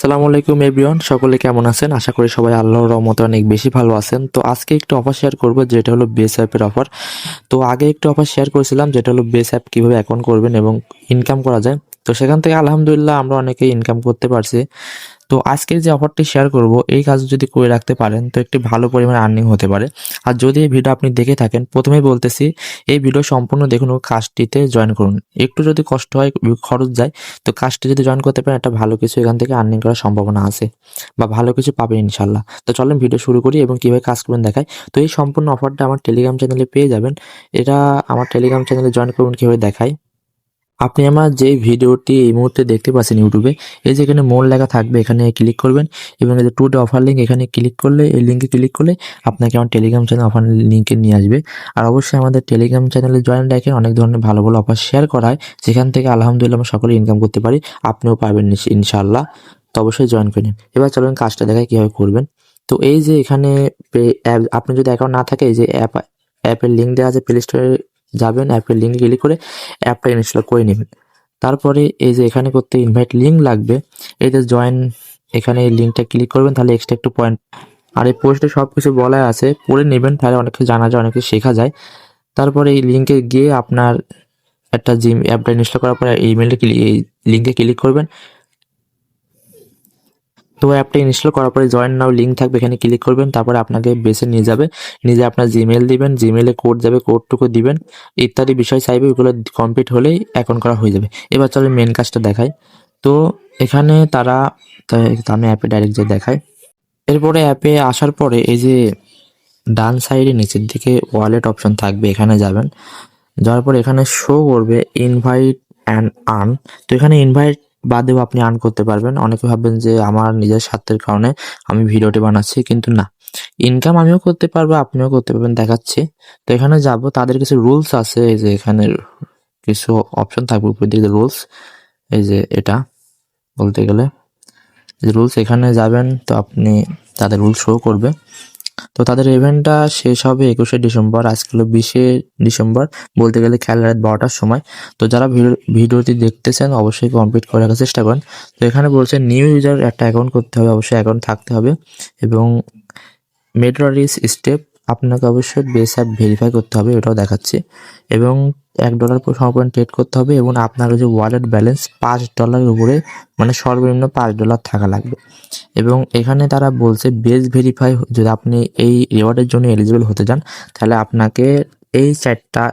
আসসালামু আলাইকুম এভরিওয়ান, সকলে কেমন আছেন? আশা করি সবাই আল্লাহর রহমতে অনেক বেশি ভালো আছেন। তো আজকে একটু অফার শেয়ার করব, যেটা হলো বেস অ্যাপের অফার। তো আগে একটু অফার শেয়ার করেছিলাম, যেটা হলো বেস অ্যাপ কিভাবে অ্যাকাউন্ট করবেন এবং ইনকাম করা যায়। তো সেখান থেকে আলহামদুলিল্লাহ আমরা অনেকেই ইনকাম করতে পারছি। তো আজকের যে অফারটি শেয়ার করব, এই কাজ যদি করে রাখতে পারেন তো একটি ভালো পরিমাণে আর্নিং হতে পারে। আর যদি এই ভিডিও আপনি দেখে থাকেন, প্রথমেই বলতেছি এই ভিডিও সম্পূর্ণ দেখুন ও কাজটিতে জয়েন করুন। একটু যদি কষ্ট হয়, খরচ যায়, তো কাজটি যদি জয়েন করতে পারেন একটা ভালো কিছু এখান থেকে আর্নিং করার সম্ভাবনা আছে বা ভালো কিছু পাবেন ইনশাল্লাহ। তো চলেন ভিডিও শুরু করি এবং কীভাবে কাজ করবেন দেখাই। তো এই সম্পূর্ণ অফারটা আমার টেলিগ্রাম চ্যানেলে পেয়ে যাবেন। এটা আমার টেলিগ্রাম চ্যানেলে জয়েন করুন কীভাবে দেখাই। আপনি আমার যে ভিডিওটি এই মুহূর্তে দেখতে পাচ্ছেন ইউটিউবে, এই যে এখানে মোর লেখা থাকবে, এখানে ক্লিক করবেন এবং এই যে টু ডে অফার লিঙ্ক, এখানে ক্লিক করলে, এই লিঙ্কে ক্লিক করলে আপনাকে আমার টেলিগ্রাম চ্যানেল অফার লিঙ্কে নিয়ে আসবে। আর অবশ্যই আমাদের টেলিগ্রাম চ্যানেলে জয়েন রাখেন, অনেক ধরনের ভালো ভালো অফার শেয়ার করা হয়, যেখান থেকে আলহামদুলিল্লাহ আমরা সকলে ইনকাম করতে পারি। আপনিও পারবেন ইনশাআল্লাহ। তো অবশ্যই জয়েন করে নিন। এবার চলুন কাজটা দেখায় কীভাবে করবেন। তো এই যে এখানে আপনি যদি অ্যাকাউন্ট না থাকে, এই যে অ্যাপের লিঙ্ক দেওয়া আছে, প্লে স্টোরে যাবেন, অ্যাপের লিঙ্কে ক্লিক করে অ্যাপটা ইনস্টল করে নেবেন। তারপরে এই যে এখানে করতে ইনভাইট লিঙ্ক লাগবে, এই যে জয়েন, এখানে এই লিঙ্কটা ক্লিক করবেন, তাহলে এক্সট্রা একটু পয়েন্ট। আর এই পোস্টে সব কিছু বলা আছে, পড়ে নেবেন, তাহলে অনেক কিছু জানা যায়, অনেক কিছু শেখা যায়। তারপরে এই লিঙ্কে গিয়ে আপনার একটা জিম অ্যাপটা ইনস্টল করার পরে এই লিঙ্কে ক্লিক করবেন। তো অ্যাপটা ইনস্টল করার পরে জয়েন নাও লিঙ্ক থাকবে, এখানে ক্লিক করবেন। তারপরে আপনাকে বেসে নিয়ে যাবে, নিজে আপনার জিমেল দিবেন, জিমেলে কোড যাবে, কোডটুকু দিবেন, ইত্যাদি বিষয় চাইবে। ওইগুলো কমপ্লিট হলেই অ্যাকাউন্ট করা হয়ে যাবে। এবার চলে মেন কাজটা দেখাই। তো এখানে আমি অ্যাপে ডাইরেক্ট যে দেখাই। এরপরে অ্যাপে আসার পরে এই যে ডান সাইডে নিচের দিকে ওয়ালেট অপশন থাকবে, এখানে যাবেন। যাওয়ার পর এখানে শো করবে ইনভাইট অ্যান্ড আর্ন। তো এখানে ইনভাইট বাদেও আপনি আর্ন করতে পারবেন। অনেকে ভাববেন যে আমার নিজের স্বার্থের কারণে আমি ভিডিওটি বানাচ্ছি, কিন্তু না, ইনকাম আমিও করতে পারবো, আপনিও করতে পারবেন, দেখাচ্ছি। তো এখানে যাব, তাদের কিছু রুলস আছে, এই যে এখানে কিছু অপশন থাকবে উপর দিকে রুলস, এই যে এটা বলতে গেলে রুলস, এখানে যাবেন তো আপনি তাদের রুলস শো করবে। তো তাদের ইভেন্টটা শেষ হবে 21শে ডিসেম্বর, আজকে হলো 20শে ডিসেম্বর, বলতে গেলে খেলা রাত 12টার সময়। তো যারা ভিডিওটি দেখতেছেন অবশ্যই কমপ্লিট করে রাখার চেষ্টা করেন। তো এখানে বলছে নিউ ইউজার একটা অ্যাকাউন্ট করতে হবে, অবশ্যই অ্যাকাউন্ট থাকতে হবে। এবং মেডরারিস স্টেপ, আপনাকে অবশ্যই বেস অ্যাপ ভেরিফাই করতে হবে, এটাও দেখাচ্ছি। এবং $1 পর সমপরিমাণ ট্রেড করতে হবে এবং আপনার যে ওয়ালেট ব্যালেন্স $5 উপরে, মানে সর্বনিম্ন $5 থাকা লাগবে। এবং এখানে তারা বলছে বেস ভেরিফাই, যদি আপনি এই রিওয়ার্ডের জন্য এলিজিবল হতে চান, তাহলে আপনাকে এই 4টা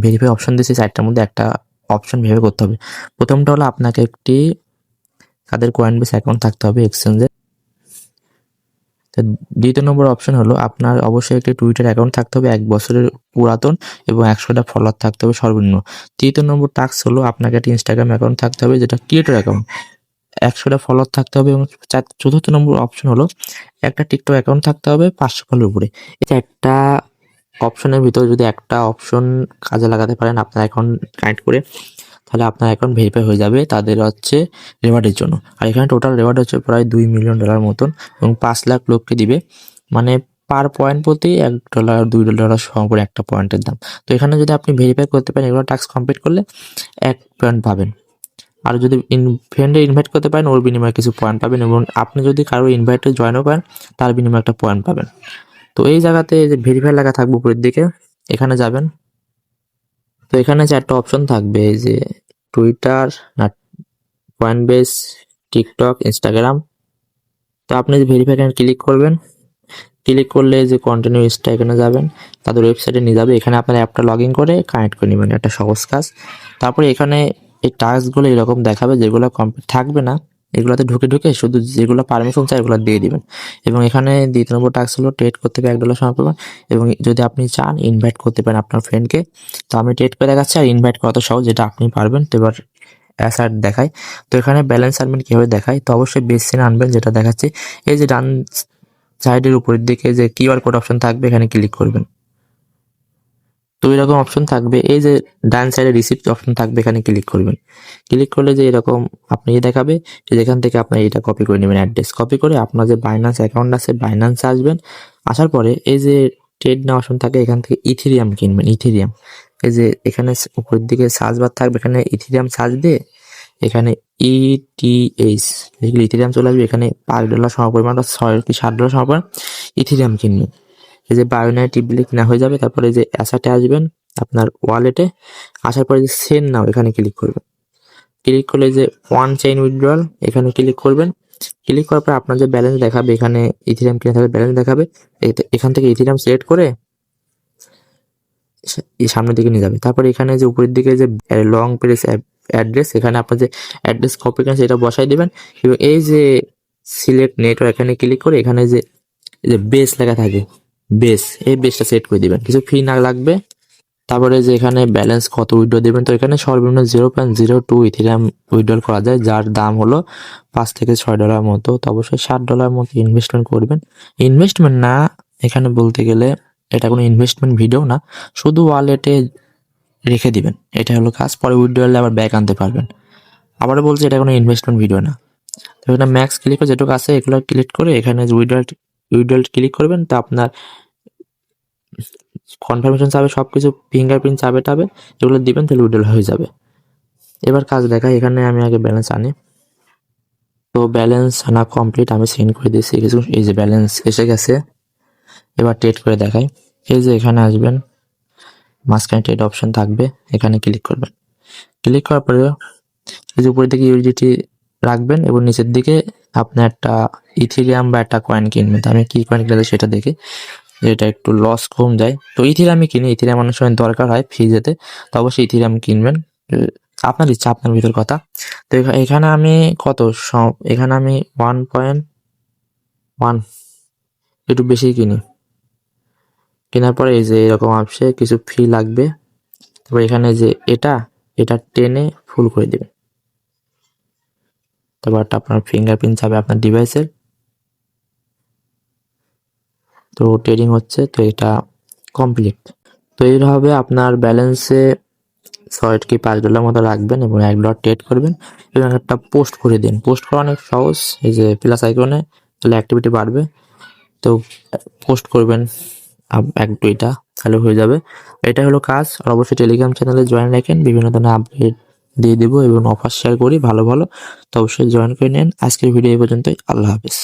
ভেরিফাই অপশন দিয়েছে, 4টার মধ্যে একটা অপশন ভেরিফাই করতে হবে। প্রথমটা হলো আপনাকে একটি তাদের কয়েনবেস অ্যাকাউন্ট থাকতে হবে এক্সচেঞ্জে। তো দ্বিতীয় নম্বর অপশন হলো আপনার অবশ্যই একটি টুইটার অ্যাকাউন্ট থাকতে হবে 1 বছরের পুরাতন এবং 100টা ফলোয়ার থাকতে হবে সর্বনিম্ন। তৃতীয় নম্বর টাস্ক হলো আপনাকে একটা ইনস্টাগ্রাম অ্যাকাউন্ট থাকতে হবে, যেটা ক্রিয়েটর অ্যাকাউন্ট, 100টা ফলোয়ার থাকতে হবে। এবং চতুর্থ নম্বর অপশন হলো একটা টিকটক অ্যাকাউন্ট থাকতে হবে 500 ফলোর উপরে। এই একটা অপশনের ভিতরে যদি একটা অপশন কাজে লাগাতে পারেন আপনার অ্যাকাউন্ট কানেক্ট করে, তাহলে আপনার অ্যাকাউন্ট ভেরিফাই হয়ে যাবে তাদের রেওয়ার্ডের জন্য। আর এখানে টোটাল রেওয়ার্ড হচ্ছে প্রায় $2 মিলিয়ন মতন এবং 5 লাখ লোককে দিবে, মানে পার পয়েন্ট প্রতি $1 $2 সম করে একটা পয়েন্টের দাম। তো এখানে যদি আপনি ভেরিফাই করতে পারেন, এগুলো টাস্ক কমপ্লিট করলে 1 পয়েন্ট পাবেন। আর যদি ফ্রেন্ডে ইনভাইট করতে পারেন, ওর বিনিময়ে কিছু পয়েন্ট পাবেন। এবং আপনি যদি কারো ইনভাইটে জয়েনও করেন, তার বিনিময়ে একটা পয়েন্ট পাবেন। তো এই জায়গাতে যে ভেরিফাই লেখা থাকবে উপরের দিকে, এখানে যাবেন। তো এখানে 4টা অপশন থাকবে, এই যে টুইটার, না কয়েনবেস, টিকটক, ইনস্টাগ্রাম। তো আপনি যে ভেরিফাই ক্লিক করবেন, ক্লিক করলে যে কন্টিনিউ ইনস্টা, এখানে যাবেন, তাদের ওয়েবসাইটে নিয়ে যাবে। এখানে আপনার অ্যাপটা লগ ইন করে কানেক্ট করে নেবেন, একটা সহজ কাজ। তারপরে এখানে এই টাস্কগুলো এরকম দেখাবে, যেগুলো কমপ্লিট থাকবে না এগুলোতে ঢুকে ঢুকে শুধু যেগুলো পারমিশন চাই এগুলো দিয়ে দিবেন। এবং এখানে দ্বিতীয় নম্বর টাস্ক হলো ট্রেড করতে হবে $1 সমপরিমাণ। এবং যদি আপনি চান ইনভাইট করতে পারেন আপনার ফ্রেন্ডকে। তো আমি ট্রেড করে দেখাচ্ছি, আর ইনভাইট করা তো সহজ, যেটা আপনি পারবেন। তো এবার অ্যাসার্ট দেখাই। তো এখানে ব্যালেন্স আনবেন কীভাবে দেখায়। তো অবশ্যই বেস সিন আনবেন, যেটা দেখাচ্ছি। এই যে ডান সাইডের উপরের দিকে যে কিউআর কোড অপশন থাকবে, এখানে ক্লিক করবেন। তো এরকম অপশন থাকবে, এই যে ডান সাইডে রিসিপ্ট অপশন থাকবে, এখানে ক্লিক করবেন। ক্লিক করলে যে এরকম আপনি দেখাবে, যেখান থেকে আপনার এটা কপি করে নেবেন, অ্যাড্রেস কপি করে আপনার যে বাইন্যান্স অ্যাকাউন্ট আছে বাইন্যান্সে আসবেন। আসার পরে এই যে ট্রেড নেওয়া অপশন থাকে, এখান থেকে ইথেরিয়াম কিনবেন। ইথেরিয়াম, এই যে এখানে উপরের দিকে সার্চ বার থাকবে, এখানে ইথেরিয়াম সার্চ দিয়ে এখানে ETH লিখলে ইথেরিয়াম চলে আসবে। এখানে $5 সমপরিমাণ বা $6 সমপরিমাণ ইথেরিয়াম কিনবেন। এই যে বায়োনায় টিপ দিলে কিনা হয়ে যাবে। তারপরে যে অ্যাসেটে আসবেন আপনার ওয়ালেটে, আসার পরে যে সেন্ড নাও এখানে ক্লিক করবেন। ক্লিক করলে যে ওয়ান চেইন উইথড্রয়াল এখানে ক্লিক করবেন। ক্লিক করার পর আপনার যে ব্যালেন্স দেখাবে, এখানে ইথেরিয়াম কিনে থাকবে ব্যালেন্স দেখাবে। এখান থেকে ইথেরিয়াম সিলেক্ট করে এই সামনের দিকে নিয়ে যাবে। তারপরে এখানে যে উপরের দিকে যে লং প্রেস অ্যাড্রেস, এখানে আপনার যে অ্যাড্রেস কপি করেন সেটা বসাই দেবেন এবং এই যে সিলেক্ট নেটওয়ার্ক এখানে ক্লিক করে এখানে যে বেস লেখা থাকে, এই বেসটা সেট করে দিবেন। কিছু ফি না লাগবে। তারপরে যে এখানে ব্যালেন্স কত উইথড্র দেবেন, তো এখানে সর্বনিম্ন 0.02 ইথেরিয়াম উইথড্র করা যায়, যার দাম হলো $5 থেকে $6 মতো। তো অবশ্যই $60 মতো ইনভেস্টমেন্ট করবেন। ইনভেস্টমেন্ট না, এখানে বলতে গেলে এটা কোনো ইনভেস্টমেন্ট ভিডিও না, শুধু ওয়ালেটে রেখে দিবেন, এটা হলো কাজ। পরে উইথড্রলে আবার ব্যাক আনতে পারবেন। আবারও বলছি এটা কোনো ইনভেস্টমেন্ট ভিডিও না। তো এখানে ম্যাক্স ক্লিক করে যেটুকু আছে এগুলো ক্লিক করে এখানে উইথড্রল ক্লিক করবেন। তো আপনার কনফার্মেশন চাবে, সব কিছু ফিঙ্গারপ্রিন্ট চাবে টাবে এগুলো দিবেন, তাহলে উইথড্রল হয়ে যাবে। এবার কাজ দেখায়, এখানে আমি আগে ব্যালেন্স আনি। তো ব্যালেন্স আনা কমপ্লিট, আমি সেন্ড করে দিয়েছি কিছু। এই যে ব্যালেন্স এসে গেছে। এবার ট্রেড করে দেখাই। এই যে এখানে আসবেন, মাঝখানে ট্রেড অপশন থাকবে, এখানে ক্লিক করবেন। ক্লিক করার পরে এই যে উপরের দিকে ইউজিটি রাখবেন এবং নিচের দিকে আপনি একটা ইথেরিয়াম বা একটা কয়েন কিনবেন। তো আমি কি কয়েন কিনতে সেটা দেখে, এটা একটু লস কম যায়। তো ইথেরিয়ামই কিনি, ইথেরিয়াম অনেক সময় দরকার হয় ফি যেতে, তো অবশ্যই ইথেরিয়াম কিনবেন। আপনার ইচ্ছা, আপনার ভিতর কথা। তো এখানে আমি এখানে আমি 1.1 একটু বেশি কিনি। কেনার পরে এই যে এরকম আসছে, কিছু ফি লাগবে। তারপর এখানে যে এটা টেনে ফুল করে দেবেন। তারপর আপনার ফিঙ্গারপ্রিন্ট যাবে আপনার ডিভাইসের। তো ট্রেডিং হচ্ছে, তো এটা কমপ্লিট। তো এইভাবে আপনার ব্যালেন্সে $6 মতো রাখবেন এবং $1 ট্রেড করবেন এবং একটা পোস্ট করে দিন। পোস্ট করা অনেক সহজ, এই যে প্লাস আইকনে, তাহলে অ্যাক্টিভিটি বাড়বে। তো পোস্ট করবেন এক দুইটা, তাহলে হয়ে যাবে। এটা হলো কাজ। আর অবশ্যই টেলিগ্রাম চ্যানেলে জয়েন রাখেন, বিভিন্ন ধরনের আপডেট দিয়ে দেবো এবং অফার শেয়ার করি ভালো ভালো। তো অবশ্যই জয়েন করে নেন। আজকের ভিডিও এই পর্যন্তই। আল্লাহ হাফেজ।